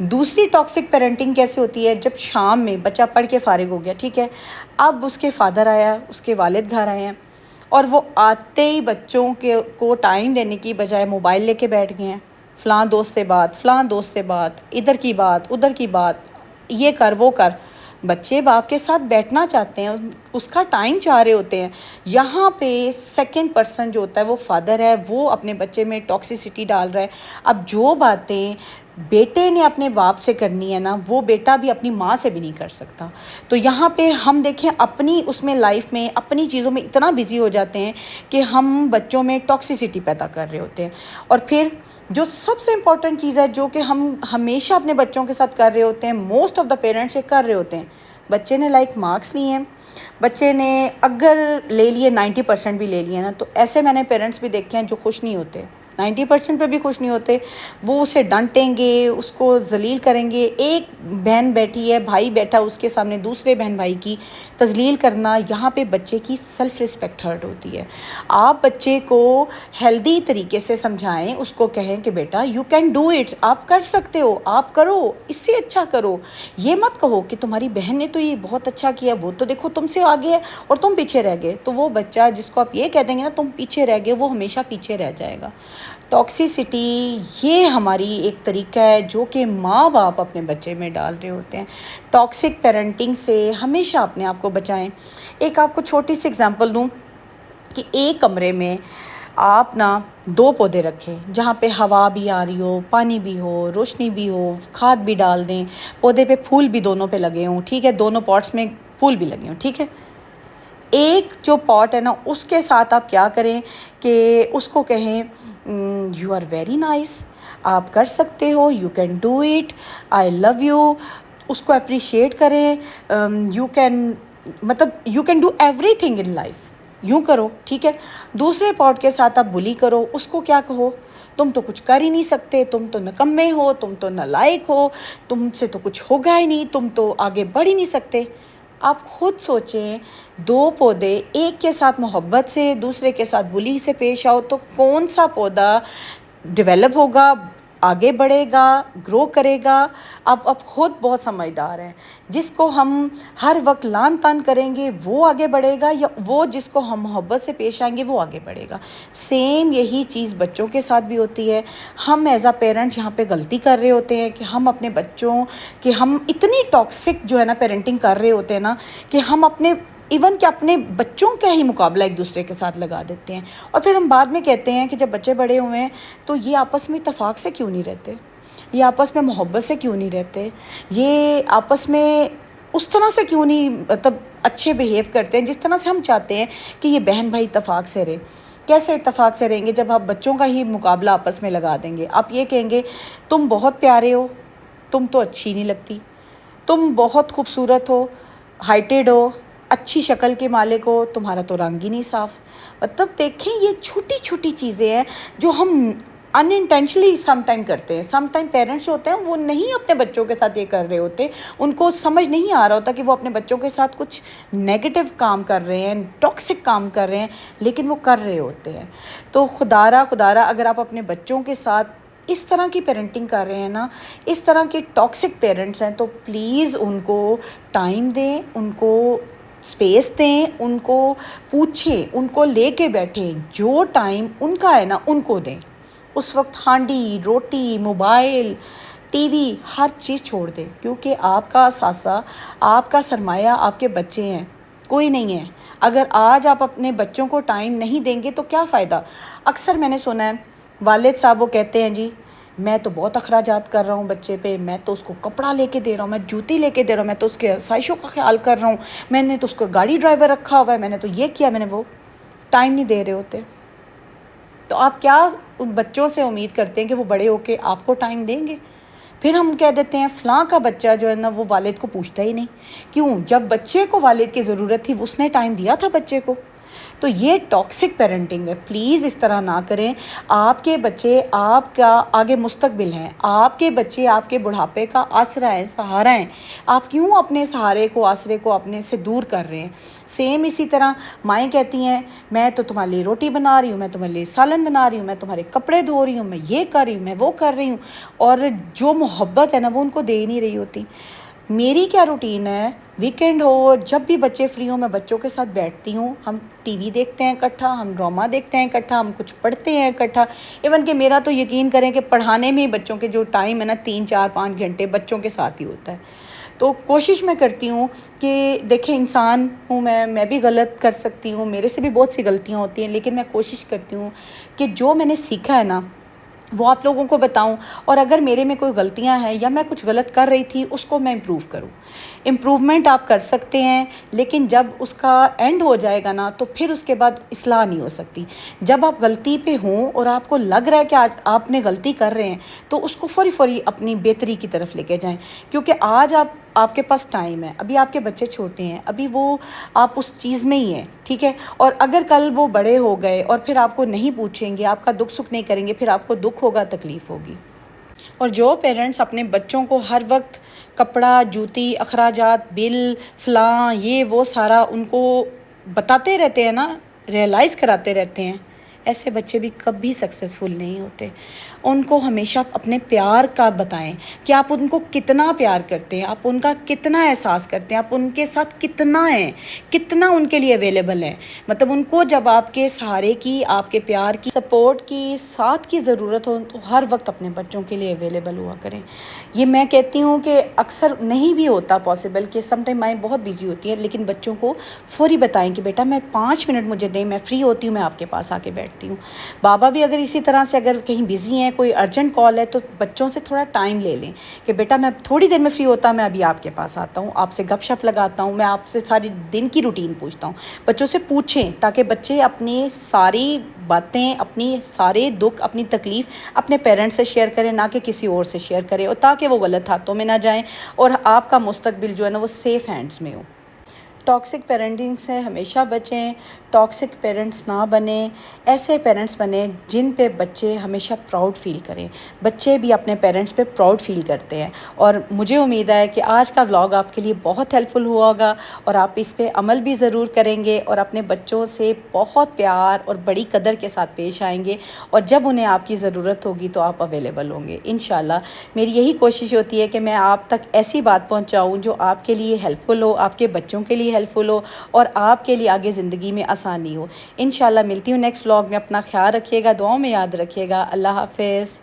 دوسری toxic parenting کیسے ہوتی ہے؟ جب شام میں بچہ پڑھ کے فارغ ہو گیا، ٹھیک ہے، اب اس کے فادر آیا، اس کے والد گھر آئے ہیں، اور وہ آتے ہی بچوں کو ٹائم دینے کی بجائے موبائل لے کے بیٹھ گئے ہیں، فلاں دوست سے بات، فلاں دوست سے بات، ادھر کی بات ادھر کی بات، یہ کر وہ کر۔ بچے باپ کے ساتھ بیٹھنا چاہتے ہیں، اس کا ٹائم چاہ رہے ہوتے ہیں، یہاں پہ سیکنڈ پرسن جو ہوتا ہے وہ فادر ہے، وہ اپنے بچے میں ٹاکسیسٹی ڈال رہا ہے۔ اب جو باتیں بیٹے نے اپنے باپ سے کرنی ہے نا، وہ بیٹا بھی اپنی ماں سے بھی نہیں کر سکتا۔ تو یہاں پہ ہم دیکھیں اپنی اس میں لائف میں اپنی چیزوں میں اتنا بزی ہو جاتے ہیں کہ ہم بچوں میں ٹاکسیسٹی پیدا کر رہے ہوتے ہیں۔ اور پھر جو سب سے امپورٹنٹ چیز ہے جو کہ ہم ہمیشہ اپنے بچوں کے ساتھ کر رہے ہوتے ہیں، موسٹ آف دا پیرنٹس یہ کر رہے ہوتے ہیں، بچے نے لائک مارکس لیے ہیں، بچے نے اگر لے لیے 90% بھی لے لیے نا، تو ایسے میں نے پیرنٹس بھی دیکھے ہیں جو خوش نہیں ہوتے، 90% پہ بھی خوش نہیں ہوتے، وہ اسے ڈانٹیں گے، اس کو ذلیل کریں گے۔ ایک بہن بیٹھی ہے، بھائی بیٹھا، اس کے سامنے دوسرے بہن بھائی کی تذلیل کرنا، یہاں پہ بچے کی سیلف رسپیکٹ ہرٹ ہوتی ہے۔ آپ بچے کو ہیلدی طریقے سے سمجھائیں، اس کو کہیں کہ بیٹا یو کین ڈو اٹ، آپ کر سکتے ہو، آپ کرو، اس سے اچھا کرو۔ یہ مت کہو کہ تمہاری بہن نے تو یہ بہت اچھا کیا، وہ تو دیکھو تم سے آگے ہے اور تم پیچھے رہ گئے۔ تو وہ بچہ جس کو آپ یہ کہہ دیں گے نا تم پیچھے رہ گئے، وہ ہمیشہ پیچھے رہ جائے گا۔ ٹاکسیسٹی یہ ہماری ایک طریقہ ہے جو کہ ماں باپ اپنے بچے میں ڈال رہے ہوتے ہیں۔ ٹاکسک پیرنٹنگ سے ہمیشہ اپنے آپ کو بچائیں۔ ایک آپ کو چھوٹی سی اگزامپل دوں کہ ایک کمرے میں آپ نا 2 پودے رکھیں جہاں پہ ہوا بھی آ رہی ہو، پانی بھی ہو، روشنی بھی ہو، کھاد بھی ڈال دیں، پودے پہ پھول بھی دونوں پہ لگے ہوں، ٹھیک ہے، دونوں پاٹس میں پھول بھی لگے ہوں، ٹھیک ہے۔ ایک جو پاٹ ہے نا اس کے ساتھ آپ کیا کریں کہ اس کو کہیں یو آر ویری نائس، آپ کر سکتے ہو، you can do it, I love you, اس کو اپریشیٹ کریں، یو کین، مطلب you can do everything in life, یوں کرو، ٹھیک ہے۔ دوسرے پاٹ کے ساتھ آپ بلی کرو، اس کو کیا کہو، تم تو کچھ کر ہی نہیں سکتے، تم تو نکمے ہو، تم تو نالائق ہو، تم سے تو کچھ ہوگا ہی نہیں، تم تو آگے بڑھ ہی نہیں سکتے۔ آپ خود سوچیں، 2 پودے، ایک کے ساتھ محبت سے دوسرے کے ساتھ بلی سے پیش آؤ تو کون سا پودا ڈیولپ ہوگا، آگے بڑھے گا، گرو کرے گا۔ آپ خود بہت سمجھدار ہیں، جس کو ہم ہر وقت لان تان کریں گے وہ آگے بڑھے گا، یا وہ جس کو ہم محبت سے پیش آئیں گے وہ آگے بڑھے گا۔ سیم یہی چیز بچوں کے ساتھ بھی ہوتی ہے۔ ہم ایز اے پیرنٹس یہاں پہ غلطی کر رہے ہوتے ہیں کہ ہم اپنے بچوں کہ ہم اتنی ٹاکسک جو ہے نا پیرنٹنگ کر رہے ہوتے ہیں نا کہ ہم اپنے ایون کہ اپنے بچوں کا ہی مقابلہ ایک دوسرے کے ساتھ لگا دیتے ہیں، اور پھر ہم بعد میں کہتے ہیں کہ جب بچے بڑے ہوئے ہیں تو یہ آپس میں اتفاق سے کیوں نہیں رہتے، یہ آپس میں محبت سے کیوں نہیں رہتے، یہ آپس میں اس طرح سے کیوں نہیں مطلب اچھے بیہیو کرتے ہیں جس طرح سے ہم چاہتے ہیں کہ یہ بہن بھائی اتفاق سے رہے۔ کیسے اتفاق سے رہیں گے جب آپ بچوں کا ہی مقابلہ آپس میں لگا دیں گے؟ آپ یہ کہیں گے تم بہت پیارے ہو، تم تو اچھی نہیں لگتی، تم بہت خوبصورت ہو، ہائٹیڈ ہو، اچھی شکل کے مالک ہو، تمہارا تو رنگ ہی نہیں صاف۔ مطلب دیکھیں یہ چھوٹی چھوٹی چیزیں ہیں جو ہم ان انٹینشنلی سم ٹائم کرتے ہیں۔ سم ٹائم پیرنٹس ہوتے ہیں وہ نہیں اپنے بچوں کے ساتھ یہ کر رہے ہوتے، ان کو سمجھ نہیں آ رہا ہوتا کہ وہ اپنے بچوں کے ساتھ کچھ نیگیٹو کام کر رہے ہیں، ٹاکسک کام کر رہے ہیں، لیکن وہ کر رہے ہوتے ہیں۔ تو خدارہ اگر آپ اپنے بچوں کے ساتھ اس طرح کی پیرنٹنگ کر رہے ہیں نا، اس طرح کے ٹاکسک پیرنٹس ہیں، تو پلیز ان کو ٹائم دیں، ان کو اسپیس دیں، ان کو پوچھیں، ان کو لے کے بیٹھیں، جو ٹائم ان کا ہے نا ان کو دیں۔ اس وقت ہانڈی، روٹی، موبائل، ٹی وی، ہر چیز چھوڑ دیں، کیونکہ آپ کا اثاثہ، آپ کا سرمایہ آپ کے بچے ہیں، کوئی نہیں ہے۔ اگر آج آپ اپنے بچوں کو ٹائم نہیں دیں گے تو کیا فائدہ؟ اکثر میں نے سنا ہے والد صاحب وہ کہتے ہیں جی میں تو بہت اخراجات کر رہا ہوں بچے پہ، میں تو اس کو کپڑا لے کے دے رہا ہوں، میں جوتی لے کے دے رہا ہوں، میں تو اس کے آسائشوں کا خیال کر رہا ہوں، میں نے تو اس کو گاڑی ڈرائیور رکھا ہوا ہے، میں نے تو یہ کیا، میں نے وہ۔ ٹائم نہیں دے رہے ہوتے تو آپ کیا ان بچوں سے امید کرتے ہیں کہ وہ بڑے ہو کے آپ کو ٹائم دیں گے؟ پھر ہم کہہ دیتے ہیں فلاں کا بچہ جو ہے نا وہ والد کو پوچھتا ہی نہیں۔ کیوں؟ جب بچے کو والد کی ضرورت تھی اس نے ٹائم دیا تھا بچے کو، تو یہ ٹاکسک پیرنٹنگ ہے. پلیز اس طرح نہ کریں. آپ کے بچے آپ کا آگے مستقبل ہیں. آپ کے بچے آپ کے بڑھاپے کا آسرا ہے، سہارا ہیں. آپ کیوں اپنے سہارے کو، آسرے کو اپنے سے دور کر رہے ہیں؟ سیم اسی طرح مائیں کہتی ہیں میں تو تمہارے لیے روٹی بنا رہی ہوں، میں تمہارے لیے سالن بنا رہی ہوں، میں تمہارے کپڑے دھو رہی ہوں، میں یہ کر رہی ہوں، میں وہ کر رہی ہوں، اور جو محبت ہے نا وہ ان کو دے ہی نہیں رہی ہوتی. میری کیا روٹین ہے، ویکینڈ ہو، جب بھی بچے فری ہوں میں بچوں کے ساتھ بیٹھتی ہوں. ہم ٹی وی دیکھتے ہیں اکٹھا، ہم ڈرامہ دیکھتے ہیں اکٹھا، ہم کچھ پڑھتے ہیں اکٹھا. ایون کہ میرا تو یقین کریں کہ پڑھانے میں بچوں کے جو ٹائم ہے نا 3 4 5 گھنٹے بچوں کے ساتھ ہی ہوتا ہے. تو کوشش میں کرتی ہوں کہ دیکھیں انسان ہوں میں بھی غلط کر سکتی ہوں، میرے سے بھی بہت سی غلطیاں ہوتی ہیں، لیکن میں کوشش کرتی ہوں کہ جو میں نے سیکھا ہے نا وہ آپ لوگوں کو بتاؤں، اور اگر میرے میں کوئی غلطیاں ہیں یا میں کچھ غلط کر رہی تھی اس کو میں امپروو کروں. امپروومنٹ آپ کر سکتے ہیں، لیکن جب اس کا اینڈ ہو جائے گا نا تو پھر اس کے بعد اصلاح نہیں ہو سکتی. جب آپ غلطی پہ ہوں اور آپ کو لگ رہا ہے کہ آج آپ نے غلطی کر رہے ہیں تو اس کو فوری اپنی بہتری کی طرف لے کے جائیں. کیونکہ آج آپ کے پاس ٹائم ہے، ابھی آپ کے بچے چھوٹے ہیں، ابھی وہ آپ اس چیز میں ہی ہیں، ٹھیک ہے. اور اگر کل وہ بڑے ہو گئے اور پھر آپ کو نہیں پوچھیں گے، آپ کا دکھ سکھ نہیں کریں گے، پھر آپ کو دکھ ہوگا، تکلیف ہوگی. اور جو پیرنٹس اپنے بچوں کو ہر وقت کپڑا، جوتی، اخراجات، بل، فلاں یہ وہ سارا ان کو بتاتے رہتے ہیں نا، ریئلائز کراتے رہتے ہیں، ایسے بچے بھی کبھی سکسیزفل نہیں ہوتے. ان کو ہمیشہ اپنے پیار کا بتائیں کہ آپ ان کو کتنا پیار کرتے ہیں، آپ ان کا کتنا احساس کرتے ہیں، آپ ان کے ساتھ کتنا ہیں، کتنا ان کے لیے اویلیبل ہیں. مطلب ان کو جب آپ کے سہارے کی، آپ کے پیار کی، سپورٹ کی، ساتھ کی ضرورت ہو تو ہر وقت اپنے بچوں کے لیے اویلیبل ہوا کریں. یہ میں کہتی ہوں کہ اکثر نہیں بھی ہوتا پاسبل، کہ سم ٹائم مائیں بہت بیزی ہوتی ہیں، لیکن بچوں کو فوری بتائیں کہ بیٹا میں 5 منٹ مجھے دیں، میں فری ہوتی ہوں، میں آپ کے پاس آ کے بیٹھتی ہوں. بابا بھی اگر اسی طرح سے اگر کہیں بزی ہیں، کوئی ارجنٹ کال ہے، تو بچوں سے تھوڑا ٹائم لے لیں کہ بیٹا میں تھوڑی دیر میں فری ہوتا، میں ابھی آپ کے پاس آتا ہوں، آپ سے گپ شپ لگاتا ہوں، میں آپ سے ساری دن کی روٹین پوچھتا ہوں. بچوں سے پوچھیں تاکہ بچے اپنی ساری باتیں، اپنی سارے دکھ، اپنی تکلیف اپنے پیرنٹس سے شیئر کریں، نہ کہ کسی اور سے شیئر کریں، اور تاکہ وہ غلط ہاتھوں میں نہ جائیں اور آپ کا مستقبل جو ہے نا وہ سیف ہینڈز میں ہو. ٹاکسک پیرنٹنگ سے ہمیشہ بچیں. ٹاکسک پیرنٹس نہ بنیں. ایسے پیرنٹس بنیں جن پہ بچے ہمیشہ پراؤڈ فیل کریں. بچے بھی اپنے پیرنٹس پہ پراؤڈ فیل کرتے ہیں. اور مجھے امید ہے کہ آج کا ولاگ آپ کے لیے بہت ہیلپ فل ہوا ہوگا، اور آپ اس پہ عمل بھی ضرور کریں گے، اور اپنے بچوں سے بہت پیار اور بڑی قدر کے ساتھ پیش آئیں گے، اور جب انہیں آپ کی ضرورت ہوگی تو آپ اویلیبل ہوں گے انشاءاللہ. میری یہی کوشش ہوتی ہے کہ میں آپ تک ایسی بات پہنچاؤں جو آپ کے لیے ہیلپ فل ہو، آپ کے بچوں کے لیے ہیلپ فل ہو، اور آپ کے لیے آگے زندگی میں آسانی ہو. انشاءاللہ ملتی ہوں نیکسٹ ولاگ میں. اپنا خیال رکھیے گا، دعاؤں میں یاد رکھیے گا. اللہ حافظ.